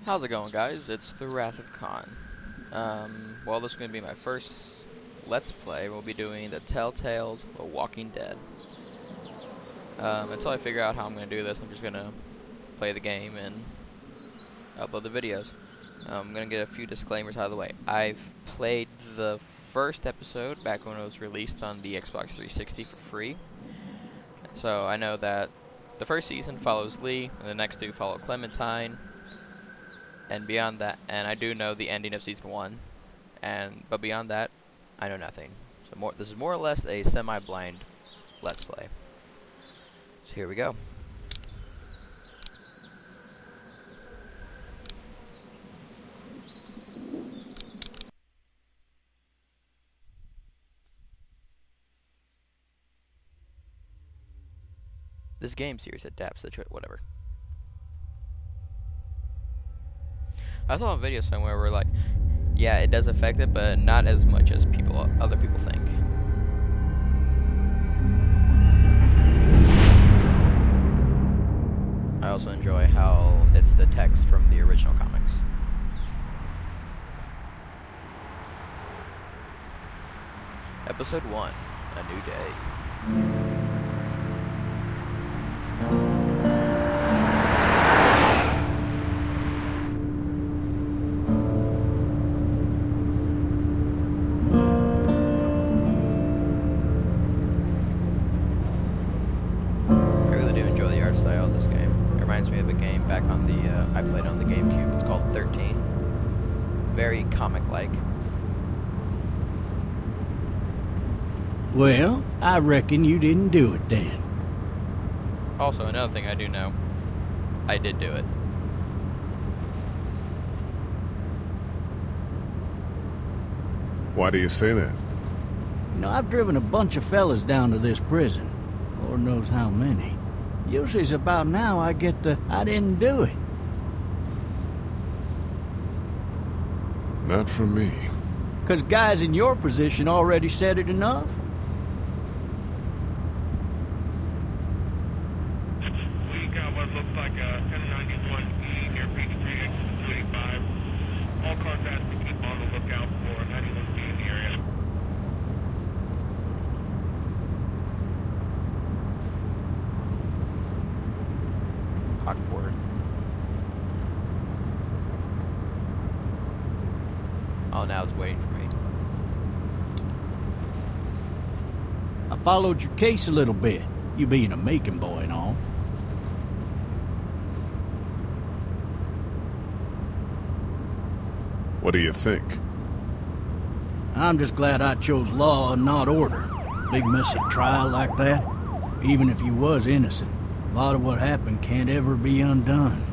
How's it going, guys? It's the WrathOfCon. Well, this is going to be my first Let's Play. We'll be doing the Telltales of Walking Dead. Until I figure out how I'm going to do this, I'm just going to play the game and upload the videos. I'm going to get a few disclaimers out of the way. I've played the first episode back when it was released on the Xbox 360 for free. So I know that the first season follows Lee, and the next two follow Clementine. And beyond that, and I do know the ending of season 1, but beyond that, I know nothing. So this is more or less a semi-blind Let's Play. So here we go. This game series adapts the whatever. I saw a video somewhere where like, yeah, it does affect it, but not as much as other people think. I also enjoy how it's the text from the original comics. Episode 1, A New Day. Back on the, I played on the GameCube. It's called 13. Very comic-like. Well, I reckon you didn't do it then. Also, another thing I do know, I did do it. Why do you say that? You know, I've driven a bunch of fellas down to this prison. Lord knows how many. Usually it's about now I get the, I didn't do it. Not from me. 'Cause guys in your position already said it enough. We got what looks like a 1091E near Peachtree, exit 285. All cars asked to keep on the lookout for 91B in the area. Hawkport. Oh, now it's waiting for me. I followed your case a little bit, you being a Macon boy and all. What do you think? I'm just glad I chose law and not order. Big messy trial like that, even if you was innocent. A lot of what happened can't ever be undone.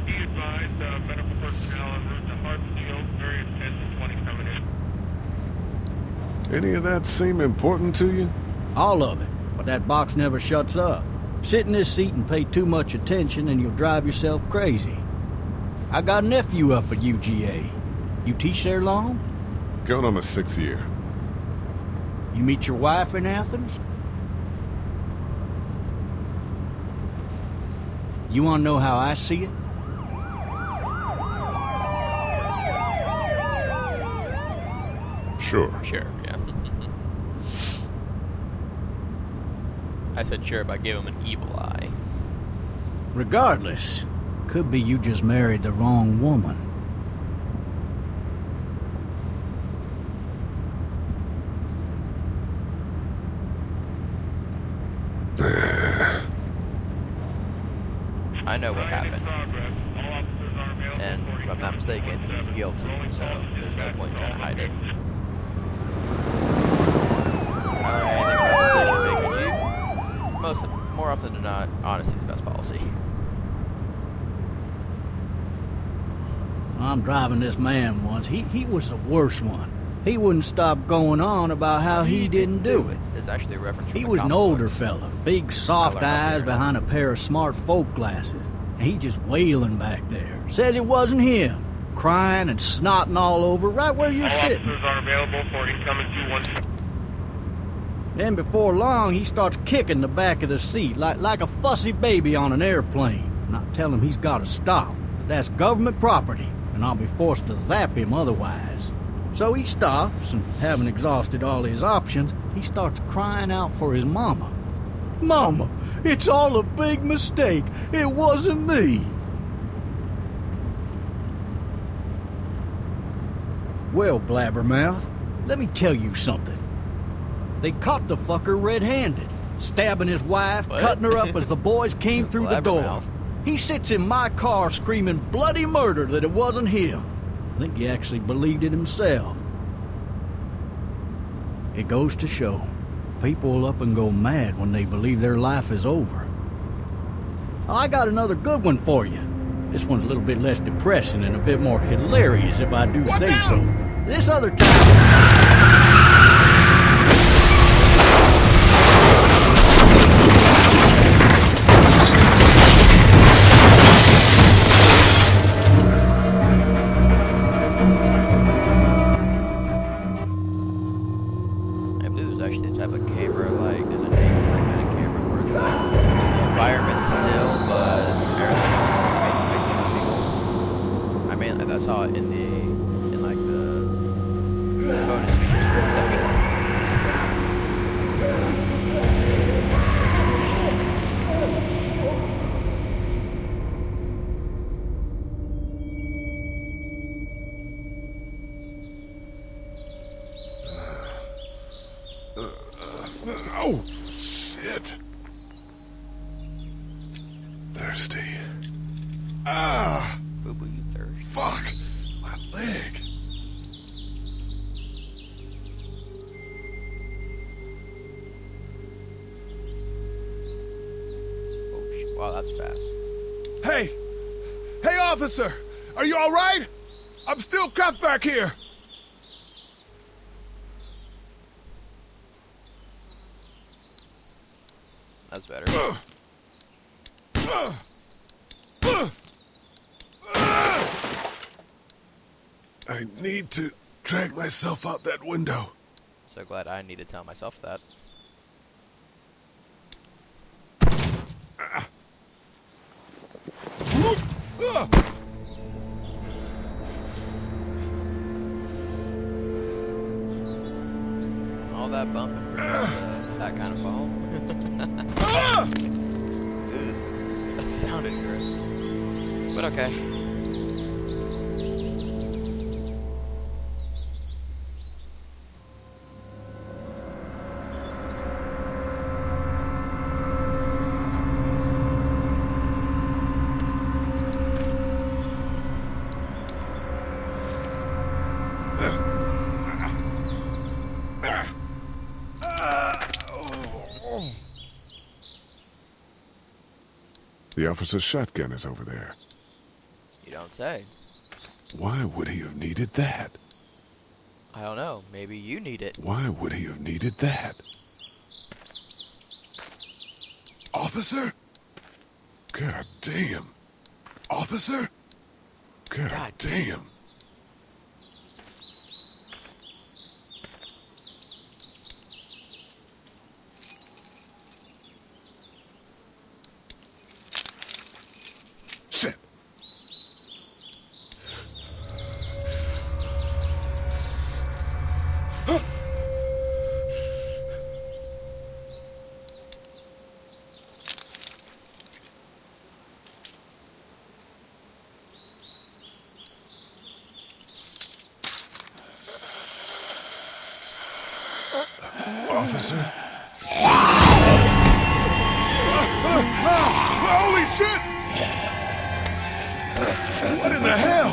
Be advised, medical personnel en route to Hartsfield, various 10 to 20 coming in. Any of that seem important to you? All of it, but that box never shuts up. Sit in this seat and pay too much attention and you'll drive yourself crazy. I got a nephew up at UGA. You teach there long? Going on my 6th year. You meet your wife in Athens? You want to know how I see it? Sure. Sure, yeah. I said sure, but I gave him an evil eye. Regardless, could be you just married the wrong woman. I know what happened, and if I'm not mistaken, he's guilty, so there's no point in trying to hide it. I don't know anything about decision making. More often than not, honesty is the best policy. I'm driving this man once. He was the worst one. He wouldn't stop going on about how he didn't do it. It's actually a reference. He was an older fella, big soft eyes behind a pair of smart folk glasses. And he just wailing back there. Says it wasn't him. Crying and snotting all over right where you're sitting. Officers are available for incoming 212. Then before long, he starts kicking the back of the seat like a fussy baby on an airplane. And I tell him he's got to stop. but that's government property, and I'll be forced to zap him otherwise. So he stops, and having exhausted all his options, he starts crying out for his mama. Mama, it's all a big mistake. It wasn't me. Well, Blabbermouth, let me tell you something. They caught the fucker red-handed, stabbing his wife, What? cutting her up as the boys came through the door. Blabbermouth. He sits in my car screaming bloody murder that it wasn't him. I think he actually believed it himself. It goes to show, people will up and go mad when they believe their life is over. I got another good one for you. This one's a little bit less depressing and a bit more hilarious, if I do say so. This other time... I believe there's actually a type of camera, like, there's a name for that kind of camera where it's like the environment still, but everything's I mean, I saw it in like the bonus features section. Oh, shit. Thirsty. Ah, Boo boo, you thirst. fuck. My leg. Oh, shit. Wow, that's fast. Hey! Hey, officer! Are you all right? I'm still cuffed back here. That's better. I need to drag myself out that window. So glad I need to tell myself that. All that bumping for that kind of fall. Ew, that sounded gross. But okay. The officer's shotgun is over there. You don't say. Why would he have needed that? I don't know. Maybe you need it. Why would he have needed that? Officer? God damn. Officer? God damn. Shit. Officer? Holy shit! What in the hell?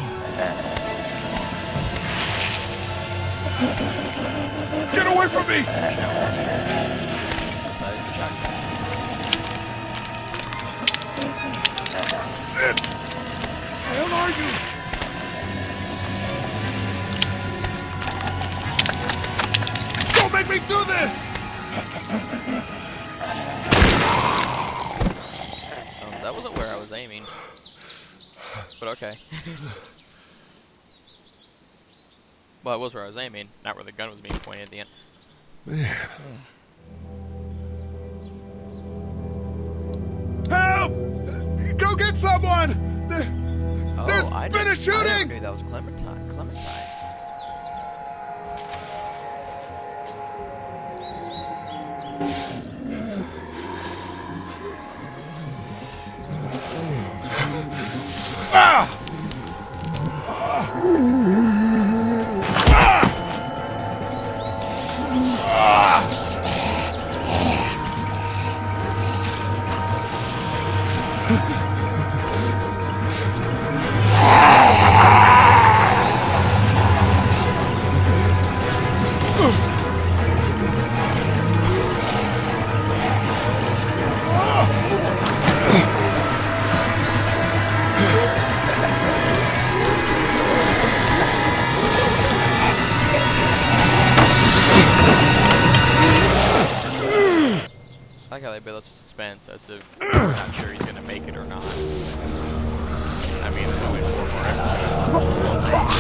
Get away from me! Shit! Where the hell are you? Don't make me do this! That wasn't where I was aiming. But okay. Well, it was where I was aiming, not where the gun was being pointed at the end. Man. Help! Go get someone! Oh, Finish I never shooting! knew that was Clementine. Clementine. Ah! I like how they build up suspense as if we're not sure he's gonna make it or not. I mean, there's only 4 more episodes.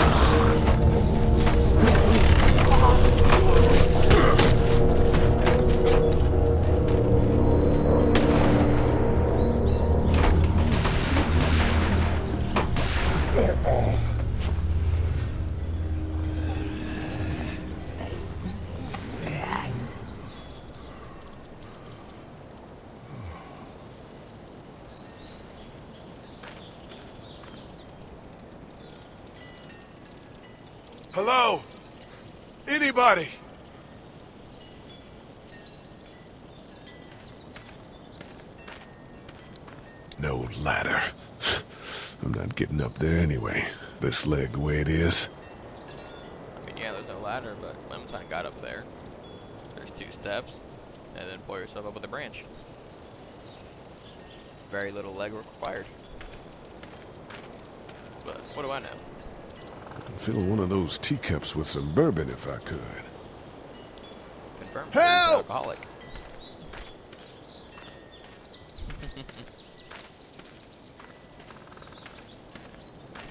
Hello? Anybody? No ladder. I'm not getting up there anyway. This leg the way it is. I mean, yeah, there's no ladder, but Clementine got up there. There's 2 steps, and then pull yourself up with a branch. Very little leg required. But what do I know? I'd fill one of those teacups with some bourbon if I could. Confirmed. Help! He's an alcoholic.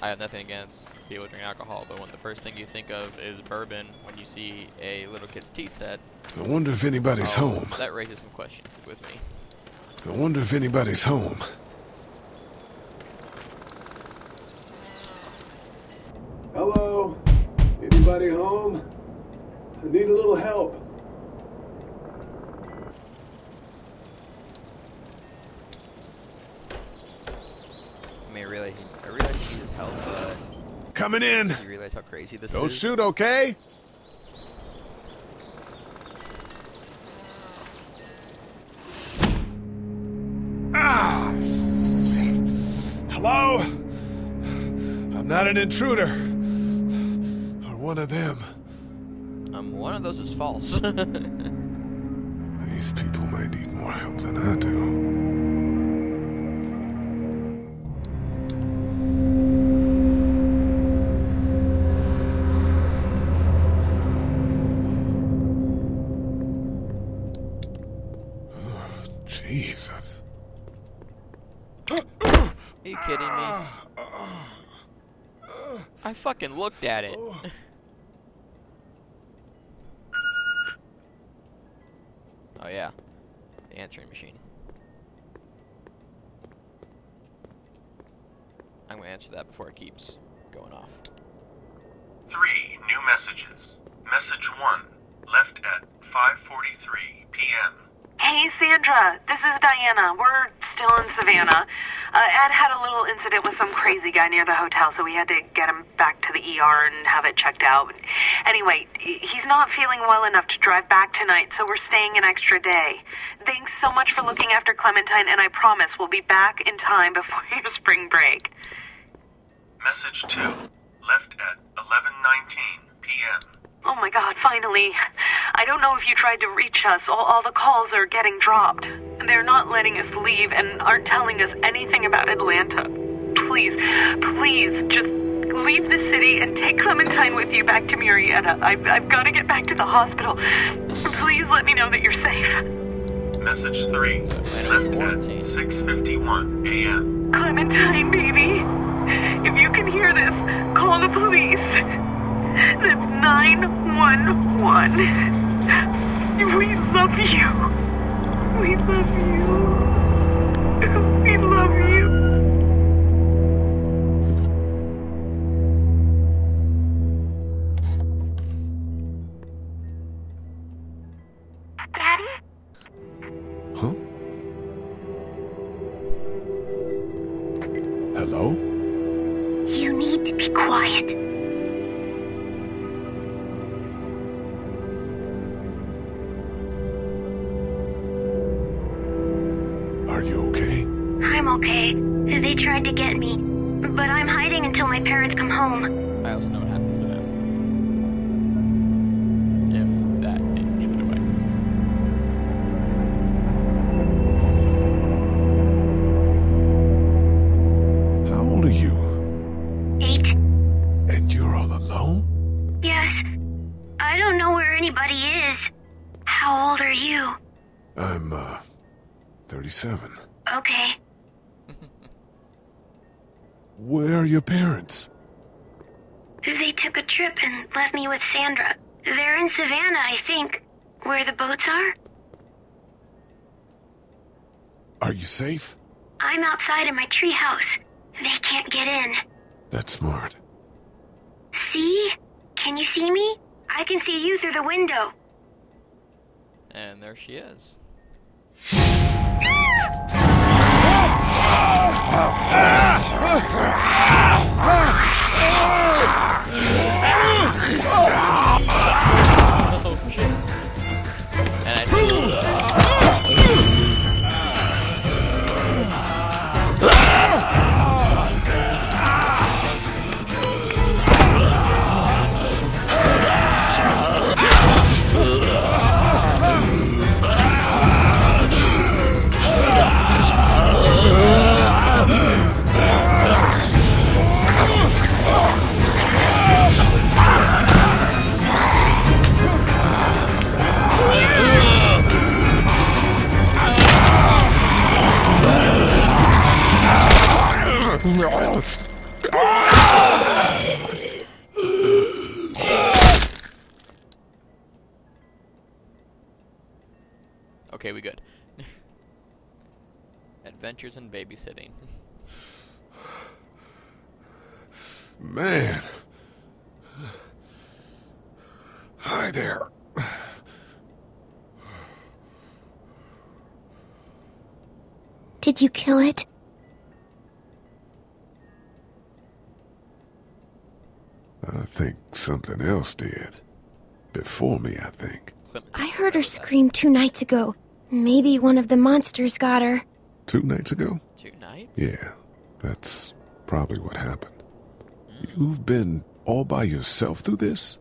I have nothing against people drinking alcohol, but when the first thing you think of is bourbon when you see a little kid's tea set, I wonder if anybody's home. that raises some questions with me. I wonder if anybody's home. Hello? Anybody home? I need a little help. I mean, really, I realize he needs help, but Coming in. do you realize how crazy this Don't is? shoot, okay? Ah! Hello? I'm not an intruder. Or one of them. One of those is false. These people might need more help than I do. Jesus. Are you kidding me? I fucking looked at it. Oh yeah, the answering machine. I'm gonna answer that before it keeps going off. 3 new messages. Message 1, left at 5:43 p.m. Hey, Sandra. This is Diana. We're still in Savannah. Ed had a little incident with some crazy guy near the hotel, so we had to get him back to the ER and have it checked out. Anyway, he's not feeling well enough to drive back tonight, so we're staying an extra day. Thanks so much for looking after Clementine, and I promise we'll be back in time before your spring break. Message 2, left at 11:19 p.m. Oh my God, finally. I don't know if you tried to reach us. All the calls are getting dropped. They're not letting us leave and aren't telling us anything about Atlanta. Please, just leave the city and take Clementine with you back to Murrieta. I've got to get back to the hospital. Please let me know that you're safe. Message 3, left at 6:51 a.m. Clementine, baby. If you can hear this, call the police. That's 911. We love you. We love you. We love you. Hello? You need to be quiet. Are you okay? I'm okay. They tried to get me, but I'm hiding until my parents come home. I also know what happens to them. If that didn't give it away. How old are you? 8. And you're all alone? Yes. I don't know where anybody is. How old are you? I'm, 37. Okay. Where are your parents? They took a trip and left me with Sandra. They're in Savannah, I think. Where the boats are? Are you safe? I'm outside in my treehouse. They can't get in. That's smart. See? Can you see me? I can see you through the window. And there she is. Oh shit. And I Okay, we good. Adventures in babysitting. Man. Hi there. Did you kill it? I think something else did. Before me, I think. I heard her scream 2 nights ago. Maybe one of the monsters got her. 2 nights ago? 2 nights? Yeah, that's probably what happened. You've been all by yourself through this?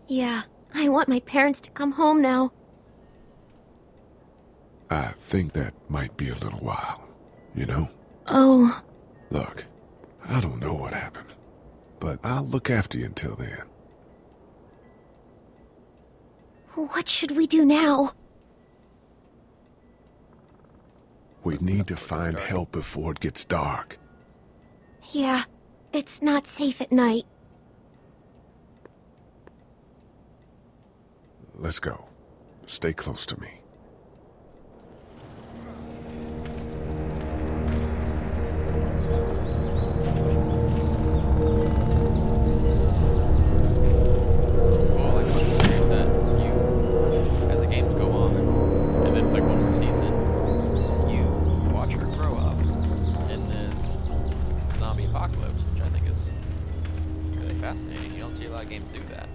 Yeah, I want my parents to come home now. I think that might be a little while, you know? Oh. Look, I don't know what happened, but I'll look after you until then. What should we do now? We need to find help before it gets dark. Yeah, it's not safe at night. Let's go. Stay close to me. All I want to say is that you, as the games go on, and then like one more season, you watch her grow up in this zombie apocalypse, which I think is really fascinating. You don't see a lot of games do that.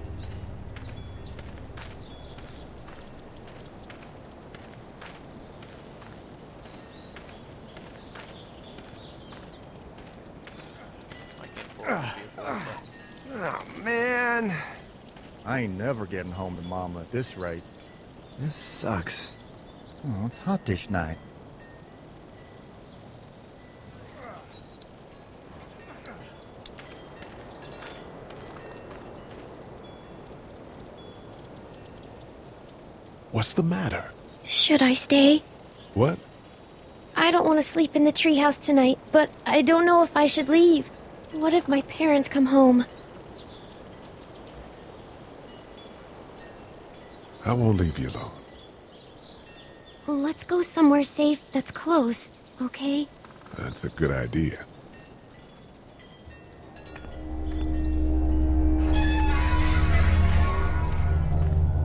I can't afford to be a Oh, man. I ain't never getting home to Mama at this rate. This sucks. Oh, it's hot dish night. What's the matter? Should I stay? What? I don't want to sleep in the treehouse tonight, but I don't know if I should leave. What if my parents come home? I won't leave you alone. Let's go somewhere safe that's close, okay? That's a good idea.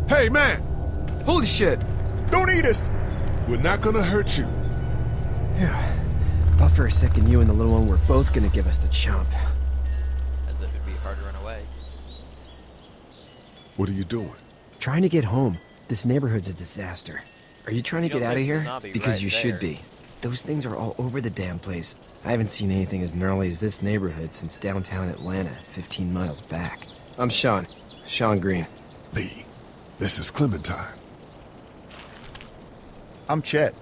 Hey, man! Holy shit. Don't eat us! We're not gonna hurt you. Yeah. Thought for a second you and the little one were both gonna give us the chomp. As if it'd be hard to run away. What are you doing? Trying to get home. This neighborhood's a disaster. Are you trying to get out of here? Because you should be. Those things are all over the damn place. I haven't seen anything as gnarly as this neighborhood since downtown Atlanta, 15 miles back. I'm Sean. Sean Green. Lee, this is Clementine. I'm Chet.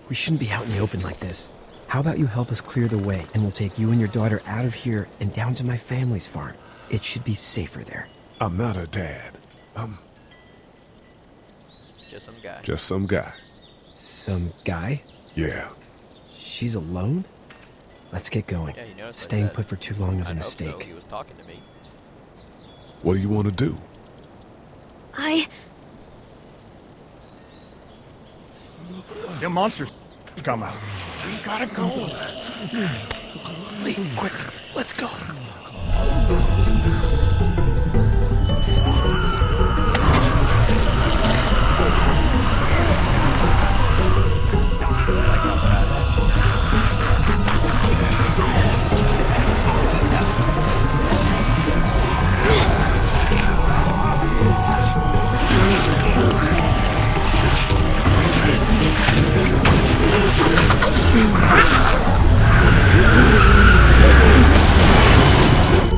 We shouldn't be out in the open like this. How about you help us clear the way, and we'll take you and your daughter out of here and down to my family's farm. It should be safer there. I'm not her dad. Just some guy. Just some guy. Some guy? Yeah. She's alone? Let's get going. Yeah, you noticed Staying put for too long is a I hope mistake. so. He was talking to me. What do you want to do? Them monsters come out. We gotta go. Lee, quick, let's go.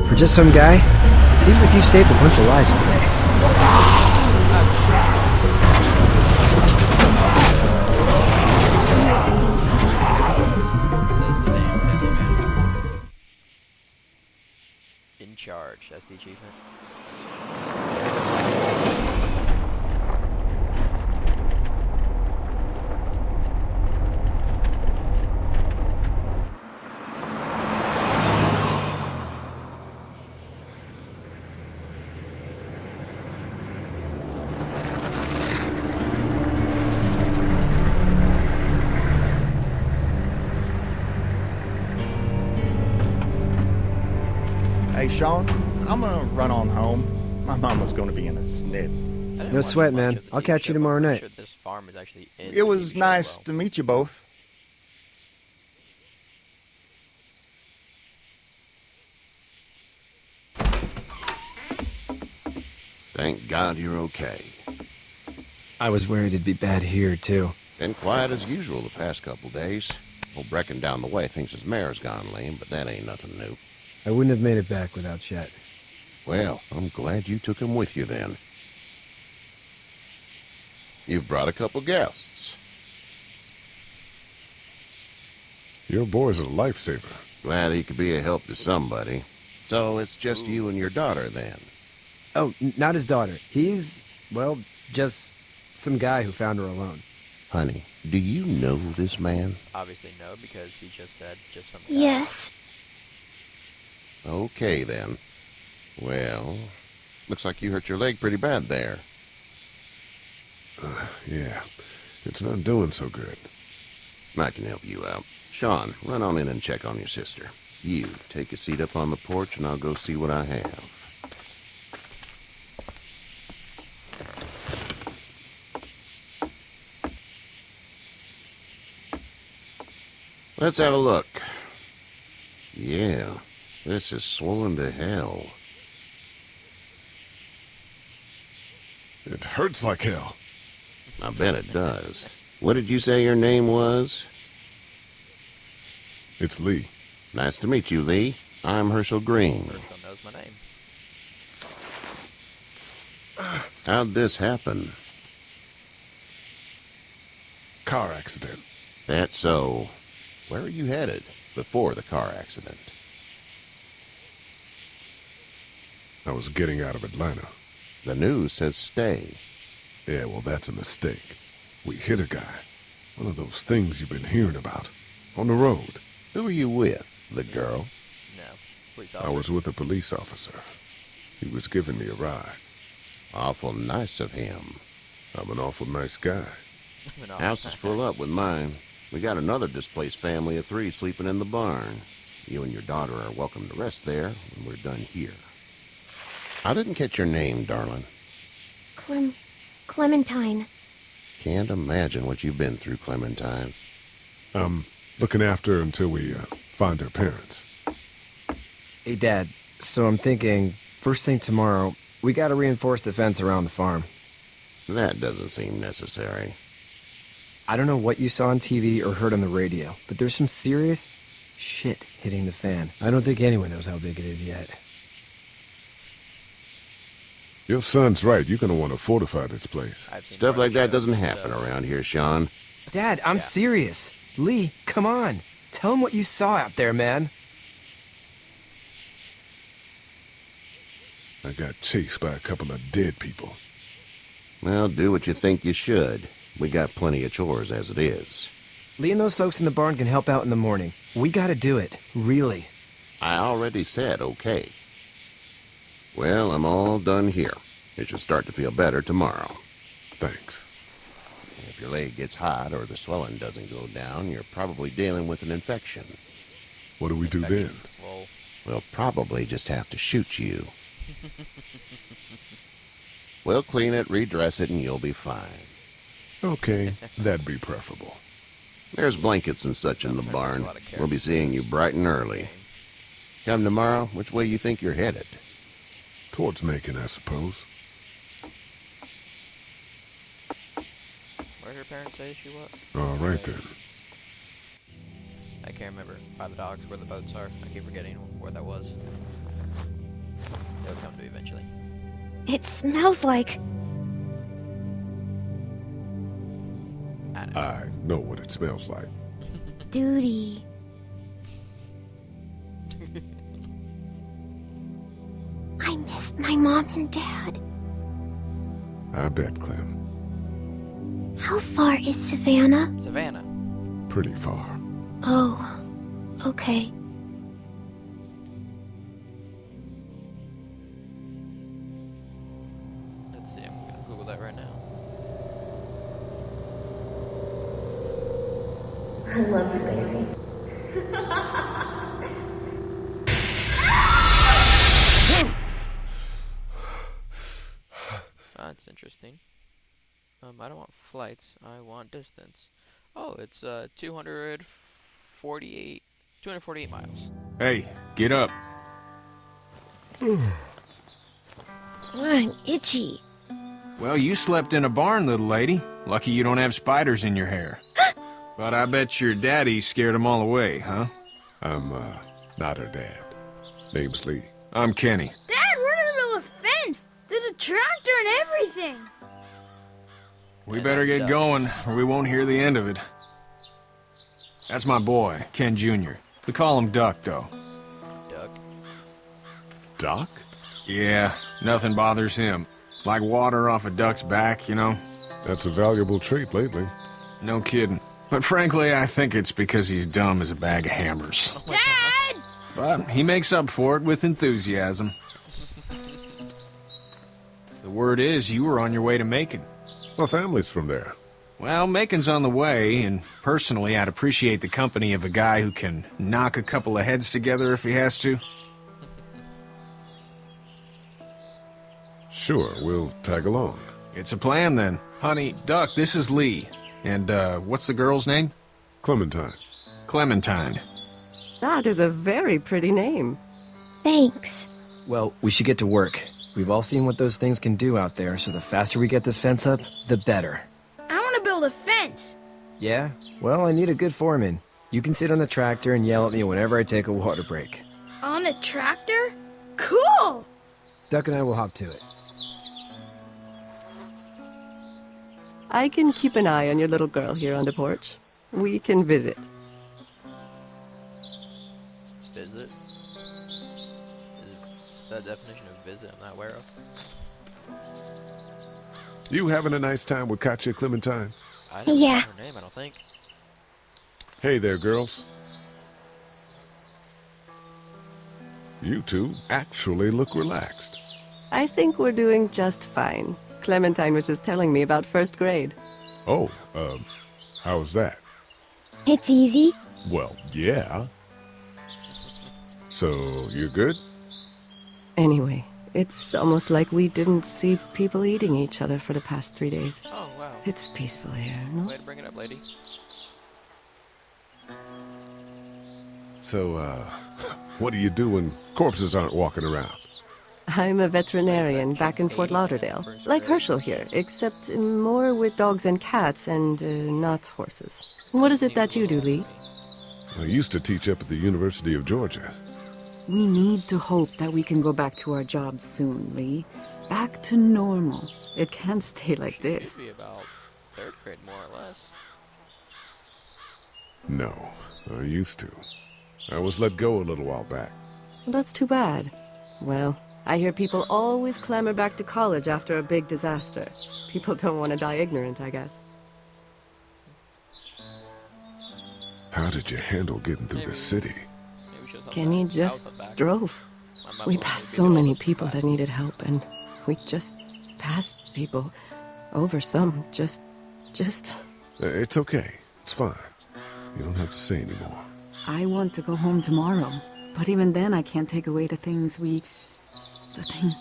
For just some guy, it seems like you saved a bunch of lives today. In charge, that's the achievement. Hey, Sean, I'm gonna run on home. My mama's gonna be in a snit. No sweat, man. I'll catch you tomorrow night. This farm is actually in It was nice to meet you both. Thank God you're okay. I was worried it'd be bad here, too. Been quiet as usual the past couple days. Old Brecken down the way thinks his mare's gone lame, but that ain't nothing new. I wouldn't have made it back without Chet. Well, I'm glad you took him with you then. You've brought a couple guests. Your boy's a lifesaver. Glad he could be a help to somebody. So it's just you and your daughter then? Oh, not his daughter. He's, well, just some guy who found her alone. Honey, do you know this man? Obviously no, because he just said just some guy. Yes. Okay then. Well, looks like you hurt your leg pretty bad there. Yeah, it's not doing so good. I can help you out. Sean, run on in and check on your sister. You, take a seat up on the porch and I'll go see what I have. Let's have a look. Yeah, this is swollen to hell. It hurts like hell. I bet it does. What did you say your name was? It's Lee. Nice to meet you, Lee. I'm Herschel Green. Herschel knows my name. How'd this happen? Car accident. That's so. Where are you headed before the car accident? I was getting out of Atlanta. The news says stay. Yeah, well, that's a mistake. We hit a guy. One of those things you've been hearing about. On the road. Who are you with? The girl? No. Police I officer. was with a police officer. He was giving me a ride. Awful nice of him. I'm an awful nice guy. House is full up with mine. We got another displaced family of 3 sleeping in the barn. You and your daughter are welcome to rest there when we're done here. I didn't catch your name, darling. Clementine. Can't imagine what you've been through, Clementine. I'm looking after her until we find her parents. Hey, Dad, so I'm thinking, first thing tomorrow, we gotta reinforce the fence around the farm. That doesn't seem necessary. I don't know what you saw on TV or heard on the radio, but there's some serious shit hitting the fan. I don't think anyone knows how big it is yet. Your son's right. You're gonna want to fortify this place. Stuff like that doesn't happen around here, Sean. Dad, I'm serious. Lee, come on. Tell him what you saw out there, man. I got chased by a couple of dead people. Well, do what you think you should. We got plenty of chores as it is. Lee and those folks in the barn can help out in the morning. We gotta do it. Really. I already said okay. Well, I'm all done here. You should start to feel better tomorrow. Thanks. If your leg gets hot or the swelling doesn't go down, you're probably dealing with an infection. What do we do then? We'll probably just have to shoot you. We'll clean it, redress it, and you'll be fine. Okay, that'd be preferable. There's blankets and such in the barn. We'll be seeing you bright and early. Come tomorrow, which way you think you're headed? Towards Macon, I suppose. Where her parents say she was? All right, then. I can't remember. By the docks, where the boats are. I keep forgetting where that was. It'll come to me eventually. It smells like... I know what it smells like. duty. I miss my mom and dad. I bet, Clem. How far is Savannah? Savannah. Pretty far. Oh, okay. Let's see, I'm gonna Google that right now. I love you, baby. That's interesting. I don't want flights. I want distance. Oh, it's 248 miles. Hey, get up. I'm itchy. Well, you slept in a barn, little lady. Lucky you don't have spiders in your hair. But I bet your daddy scared them all away, huh? I'm, not her dad. Name's Lee. I'm Kenny. Dad, we're in the middle of a fence. There's a tractor and everything. We better get going, or we won't hear the end of it. That's my boy, Ken Jr. We call him Duck, though. Duck? Doc? Yeah, nothing bothers him. Like water off a duck's back, you know? That's a valuable trait lately. No kidding. But frankly, I think it's because he's dumb as a bag of hammers. Oh Dad! But he makes up for it with enthusiasm. The word is you were on your way to Macon. My family's from there. Well, Macon's on the way, and personally, I'd appreciate the company of a guy who can knock a couple of heads together if he has to. Sure, we'll tag along. It's a plan, then. Honey, Duck, this is Lee. And, what's the girl's name? Clementine. Clementine. That is a very pretty name. Thanks. Well, we should get to work. We've all seen what those things can do out there, so the faster we get this fence up, the better. I want to build a fence. Yeah? Well, I need a good foreman. You can sit on the tractor and yell at me whenever I take a water break. On a tractor? Cool! Duck and I will hop to it. I can keep an eye on your little girl here on the porch. We can visit. Visit? Is that definition of visit I'm not aware of? You having a nice time with Katya, Clementine? I didn't know her name, I don't think. Hey there, girls. You two actually look relaxed. I think we're doing just fine. Clementine was just telling me about first grade. Oh, how was that? It's easy. Well, yeah. So, you're good? Anyway, it's almost like we didn't see people eating each other for the past 3 days. Oh, wow. It's peaceful here, no? Way to bring it up, lady. So, what do you do when corpses aren't walking around? I'm a veterinarian back in Fort Lauderdale. Like Herschel here, except more with dogs and cats and not horses. What is it that you do, Lee? I used to teach up at the University of Georgia. We need to hope that we can go back to our jobs soon, Lee. Back to normal. It can't stay like this. Should be about 3rd grade, more or less. No, I used to. I was let go a little while back. That's too bad. Well, I hear people always clamor back to college after a big disaster. People don't want to die ignorant, I guess. How did you handle getting through the city? Kenny just drove. We passed so many people that needed help, and we just passed people over some. Just... It's okay. It's fine. You don't have to say anymore. I want to go home tomorrow, but even then I can't take away the things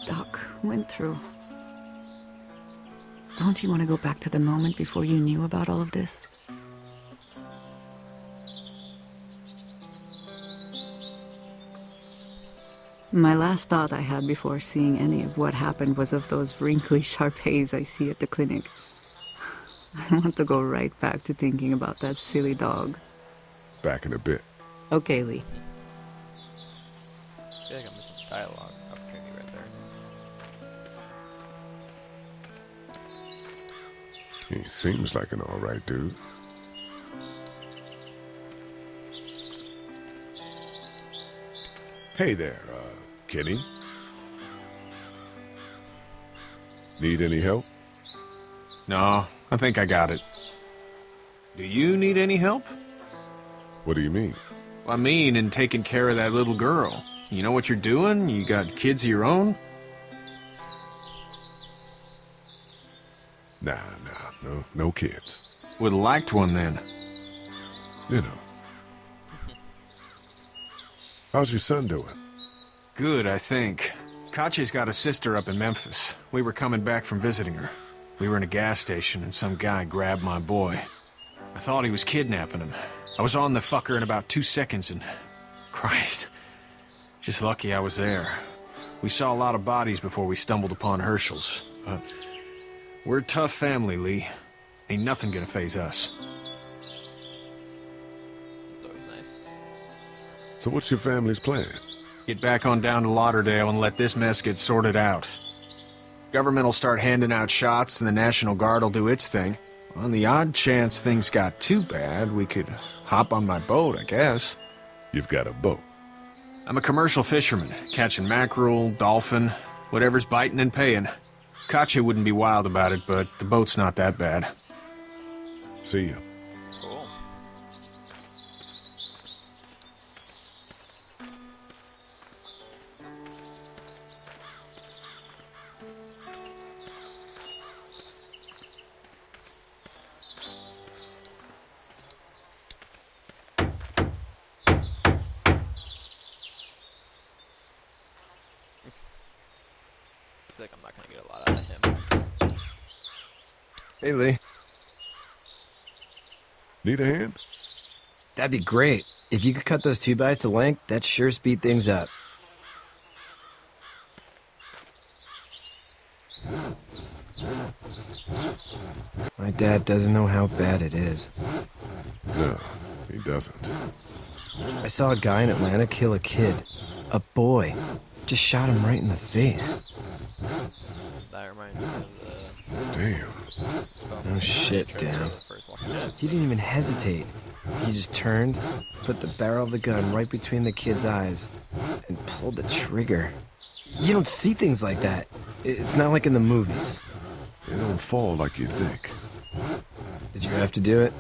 Doc went through. Don't you want to go back to the moment before you knew about all of this? My last thought I had before seeing any of what happened was of those wrinkly Shar-Peis I see at the clinic. I want to go right back to thinking about that silly dog. Back in a bit. Okay, Lee. I feel like I'm missing dialogue opportunity right there. He seems like an alright dude. Hey there, Kenny. Need any help? No, I think I got it. Do you need any help? What do you mean? I mean, in taking care of that little girl. You know what you're doing? You got kids of your own? Nah, no kids. Would've liked one then. You know. How's your son doing? Good, I think. Katya's got a sister up in Memphis. We were coming back from visiting her. We were in a gas station and some guy grabbed my boy. I thought he was kidnapping him. I was on the fucker in about 2 seconds and... Christ. Just lucky I was there. We saw a lot of bodies before we stumbled upon Herschel's. We're a tough family, Lee. Ain't nothing gonna faze us. It's always nice. So what's your family's plan? Get back on down to Lauderdale and let this mess get sorted out. Government will start handing out shots and the National Guard will do its thing. On the odd chance things got too bad, we could hop on my boat, I guess. You've got a boat? I'm a commercial fisherman, catching mackerel, dolphin, whatever's biting and paying. Katya wouldn't be wild about it, but the boat's not that bad. See ya. Cool. I feel like I'm not gonna get a lot out of him. Hey, Lee. Need a hand? That'd be great. If you could cut those 2x to length, that'd sure speed things up. My dad doesn't know how bad it is. No, he doesn't. I saw a guy in Atlanta kill a kid. A boy. Just shot him right in the face. That reminds me of the... Damn. No shit, damn. He didn't even hesitate. He just turned, put the barrel of the gun right between the kid's eyes, and pulled the trigger. You don't see things like that. It's not like in the movies. They don't fall like you think. Did you have to do it?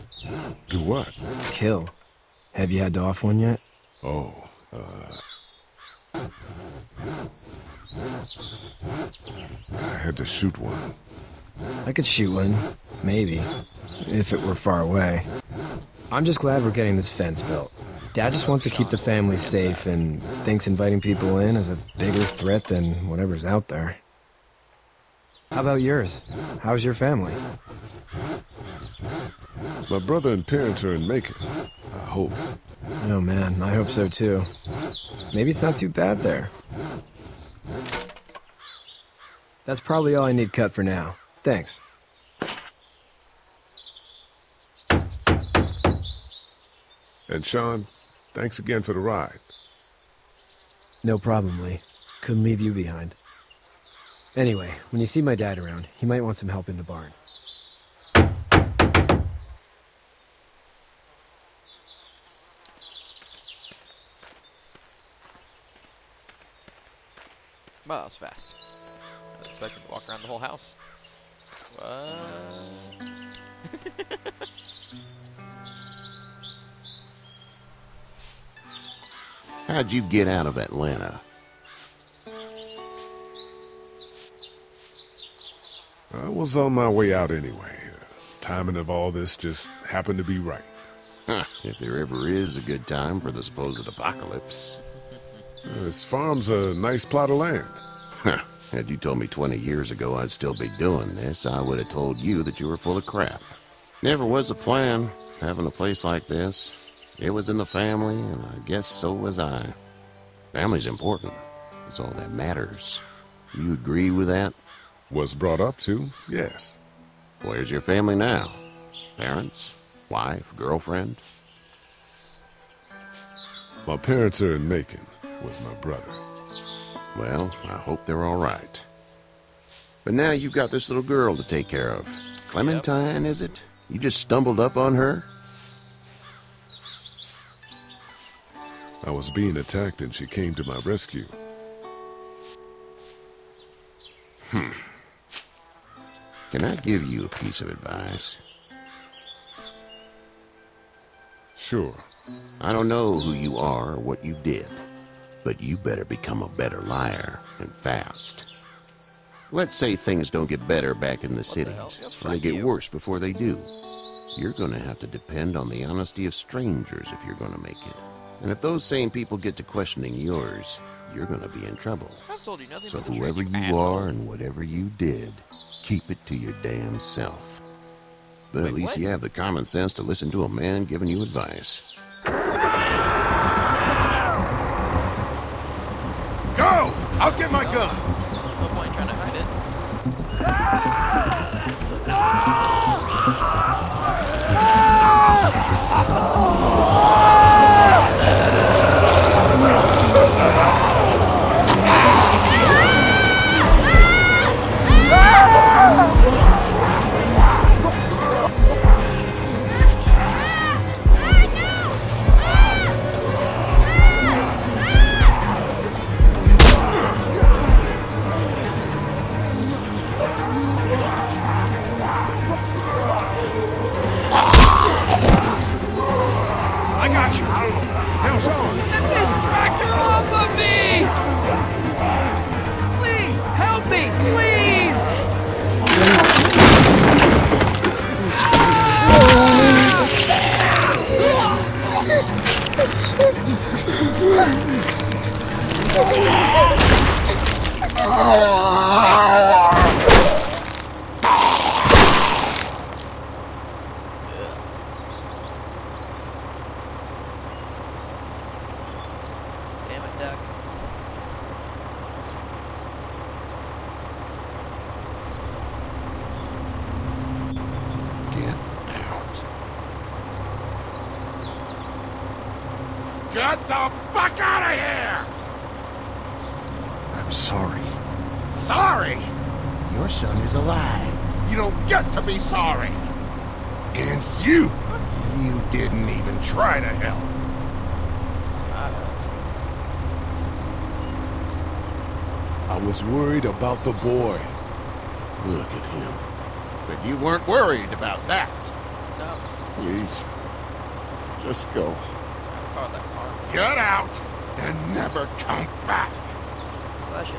Do what? Kill. Have you had to off one yet? Oh, I had to shoot one. I could shoot one. Maybe. If it were far away. I'm just glad we're getting this fence built. Dad just wants to keep the family safe and thinks inviting people in is a bigger threat than whatever's out there. How about yours? How's your family? My brother and parents are in Macon. I hope. Oh man, I hope so too. Maybe it's not too bad there. That's probably all I need cut for now. Thanks. And Sean, thanks again for the ride. No problem, Lee. Couldn't leave you behind. Anyway, when you see my dad around, he might want some help in the barn. Wow, that was fast. I was expecting to walk around the whole house. What? How'd you get out of Atlanta? I was on my way out anyway. Timing of all this just happened to be right. Huh, if there ever is a good time for the supposed apocalypse. This farm's a nice plot of land. Huh, had you told me 20 years ago I'd still be doing this, I would have told you that you were full of crap. Never was a plan, having a place like this. It was in the family, and I guess so was I. Family's important. It's all that matters. You agree with that? Was brought up to, yes. Where's your family now? Parents? Wife? Girlfriend? My parents are in Macon with my brother. Well, I hope they're all right. But now you've got this little girl to take care of. Clementine, is it? You just stumbled up on her? I was being attacked and she came to my rescue. Can I give you a piece of advice? Sure. I don't know who you are or what you did, but you better become a better liar, and fast. Let's say things don't get better back in the cities, or they get worse before they do. You're gonna have to depend on the honesty of strangers if you're gonna make it. And if those same people get to questioning yours, you're gonna be in trouble. I've told you nothing So but the whoever truth, you asshole. are and whatever you did, keep it to your damn self. But at least you have the common sense to listen to a man giving you advice. Go! I'll get my gun! No point trying to hide it. I got you! Now, Sean! Get this tractor off of me! Please, help me, please! Damn it, Duck. Get out. Get the fuck out of here! I'm sorry. Sorry? Your son is alive. You don't get to be sorry. And you didn't even try to help. I was worried about the boy. Look at him. But you weren't worried about that. No. Please. Just go. I caught that car. Get out and never come back. Flashes.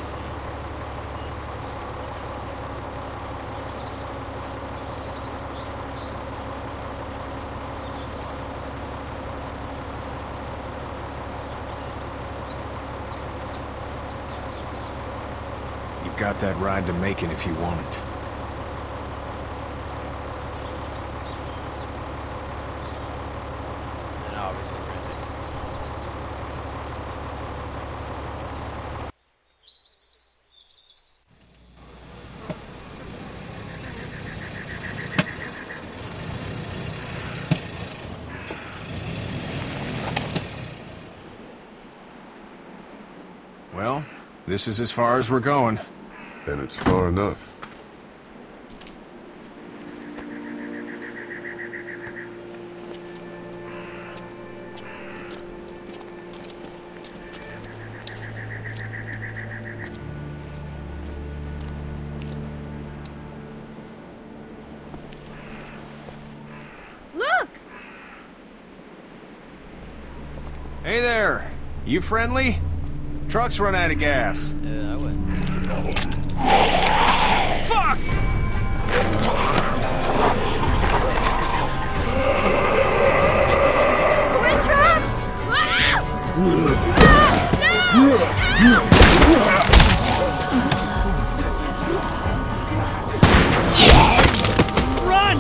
You've got that ride to Macon if you want it. And obviously rented. Well, this is as far as we're going. And it's far enough. Look! Hey there! You friendly? Truck's run out of gas. Yeah, I would. Fuck! We're trapped! Run!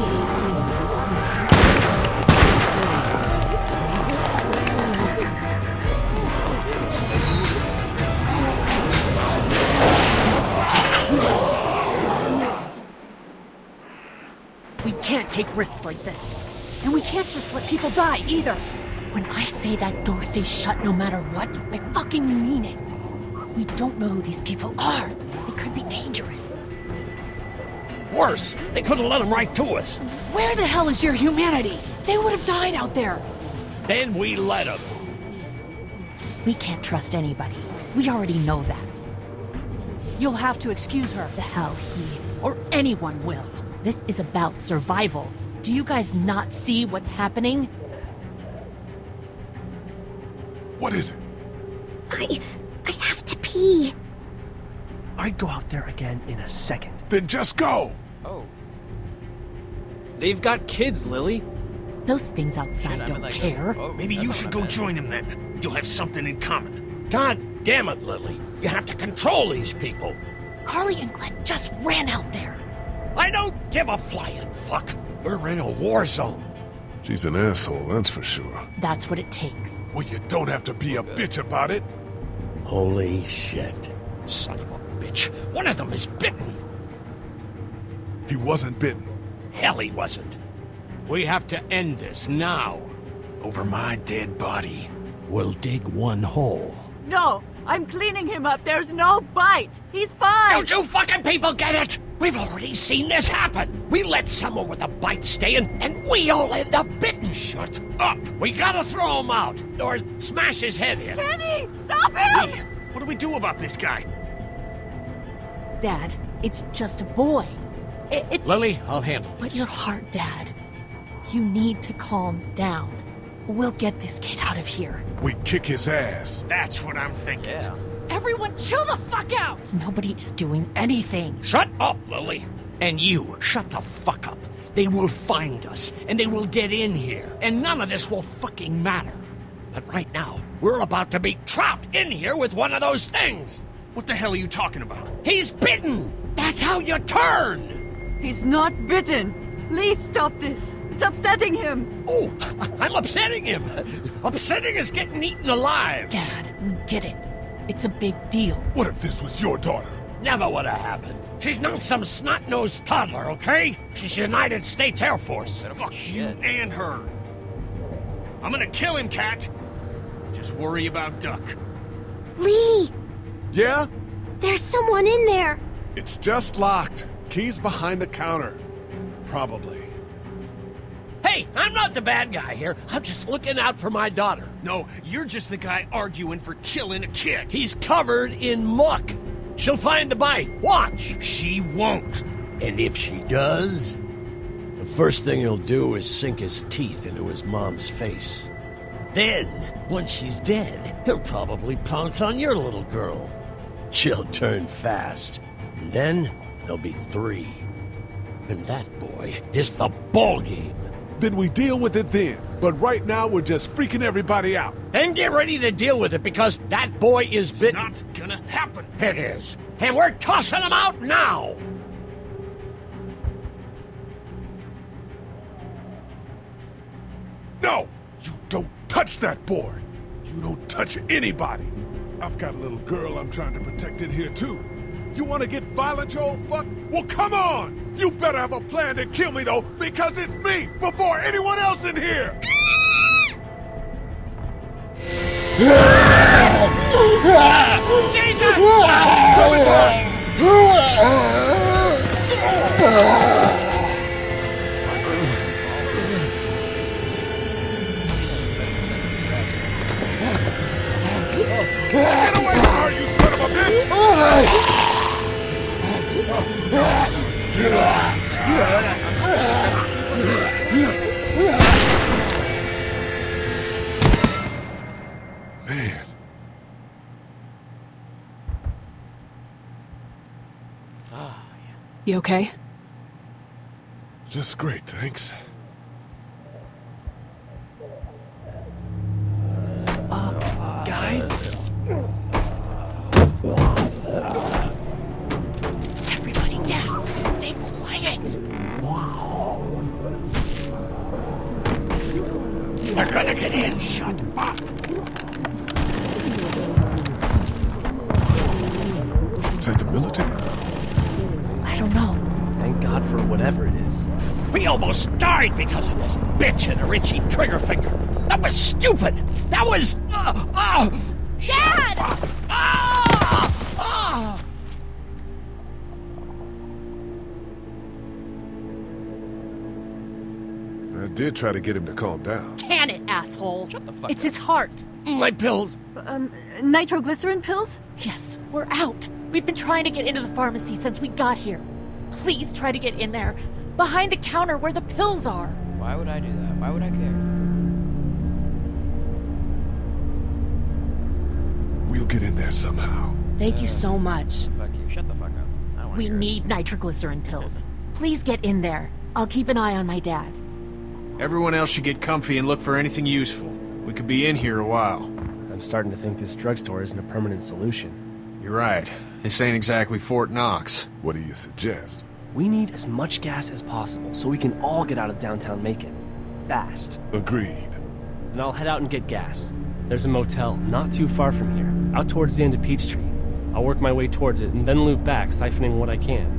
We can't take risks like this. And we can't just let people die, either. When I say that door stays shut no matter what, I fucking mean it. We don't know who these people are. They could be dangerous. Worse, they could have let them right to us. Where the hell is your humanity? They would have died out there. Then we let them. We can't trust anybody. We already know that. You'll have to excuse her. The hell he or anyone will. This is about survival. Do you guys not see what's happening? What is it? I have to pee. I'd go out there again in a second. Then just go! Oh. They've got kids, Lily. Those things outside don't care. Oh, Maybe you should go join them then. You'll have something in common. God damn it, Lily. You have to control these people. Carly and Glenn just ran out there. I don't give a flying fuck. We're in a war zone. She's an asshole, that's for sure. That's what it takes. Well, you don't have to be a bitch about it. Holy shit. Son of a bitch. One of them is bitten. He wasn't bitten. Hell, he wasn't. We have to end this now. Over my dead body. We'll dig one hole. No, I'm cleaning him up. There's no bite. He's fine. Don't you fucking people get it? We've already seen this happen. We let someone with a bite stay in, and we all end up bitten. Shut up. We gotta throw him out, or smash his head in. Kenny, stop him! What do we do about this guy? Dad, it's just a boy. It's... Lily, I'll handle But this. your heart, Dad. You need to calm down. We'll get this kid out of here. We kick his ass. That's what I'm thinking. Yeah. Everyone chill the fuck out! Nobody's doing anything. Shut up, Lily. And you, shut the fuck up. They will find us, and they will get in here, and none of this will fucking matter. But right now, we're about to be trapped in here with one of those things. What the hell are you talking about? He's bitten! That's how you turn! He's not bitten. Please stop this. It's upsetting him. Oh, I'm upsetting him. Upsetting is getting eaten alive. Dad, we get it. It's a big deal. What if this was your daughter? Never would have happened. She's not some snot-nosed toddler, okay? She's United States Air Force. Fuck you and her. I'm gonna kill him, Cat. Just worry about Duck. Lee! Yeah? There's someone in there. It's just locked. Key's behind the counter. Probably. Hey, I'm not the bad guy here. I'm just looking out for my daughter. No, you're just the guy arguing for killing a kid. He's covered in muck. She'll find the bite. Watch. She won't. And if she does, the first thing he'll do is sink his teeth into his mom's face. Then, once she's dead, he'll probably pounce on your little girl. She'll turn fast. And then there'll be 3. And that boy is the ball game. Then we deal with it then. But right now, we're just freaking everybody out. And get ready to deal with it, because that boy is bitten. Not gonna happen. It is. And we're tossing him out now. No! You don't touch that boy! You don't touch anybody! I've got a little girl I'm trying to protect in here, too. You want to get violent, you old fuck? Well, come on! You better have a plan to kill me, though, because it's me before anyone else in here! Jesus! Get away from her, you son of a bitch! Man. You okay? Just great, thanks. Guys? Everybody down. Stay quiet. They're gonna get in. Shut up. Is that the military? I don't know. Thank God for whatever it is. We almost died because of this bitch and her itchy trigger finger. That was stupid. That was... Dad! I did try to get him to calm down. Can it, asshole? Shut the fuck It's up. his heart. My pills. Nitroglycerin pills? Yes, we're out. We've been trying to get into the pharmacy since we got here. Please try to get in there. Behind the counter where the pills are. Why would I do that? Why would I care? We'll get in there somehow. Thank you so much. Fuck you. Shut the fuck up. I don't wanna We hear it. need nitroglycerin pills. Please get in there. I'll keep an eye on my dad. Everyone else should get comfy and look for anything useful. We could be in here a while. I'm starting to think this drugstore isn't a permanent solution. You're right. This ain't exactly Fort Knox. What do you suggest? We need as much gas as possible so we can all get out of downtown Macon. Fast. Agreed. And I'll head out and get gas. There's a motel not too far from here, out towards the end of Peachtree. I'll work my way towards it and then loop back, siphoning what I can.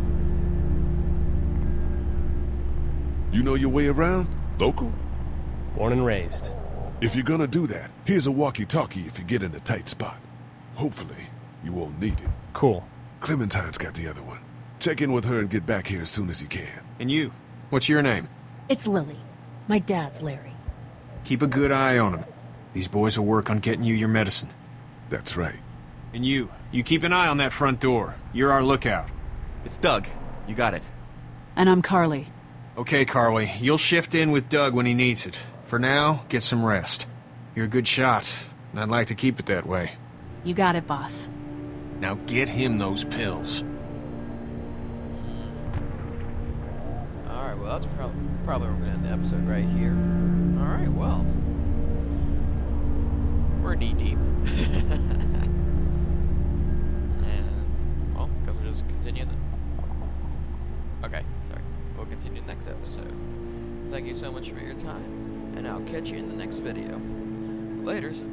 You know your way around? Local? Born and raised. If you're gonna do that, here's a walkie-talkie if you get in a tight spot. Hopefully, you won't need it. Cool. Clementine's got the other one. Check in with her and get back here as soon as you can. And you? What's your name? It's Lily. My dad's Larry. Keep a good eye on him. These boys will work on getting you your medicine. That's right. And you keep an eye on that front door. You're our lookout. It's Doug. You got it. And I'm Carly. Okay, Carly, you'll shift in with Doug when he needs it. For now, get some rest. You're a good shot, and I'd like to keep it that way. You got it, boss. Now get him those pills. Alright, well, that's probably where we're going to end the episode right here. Alright, well. We're knee-deep. And, well, guess we'll just continue the... Okay, sorry. We'll continue next episode. Thank you so much for your time, and I'll catch you in the next video. Laters.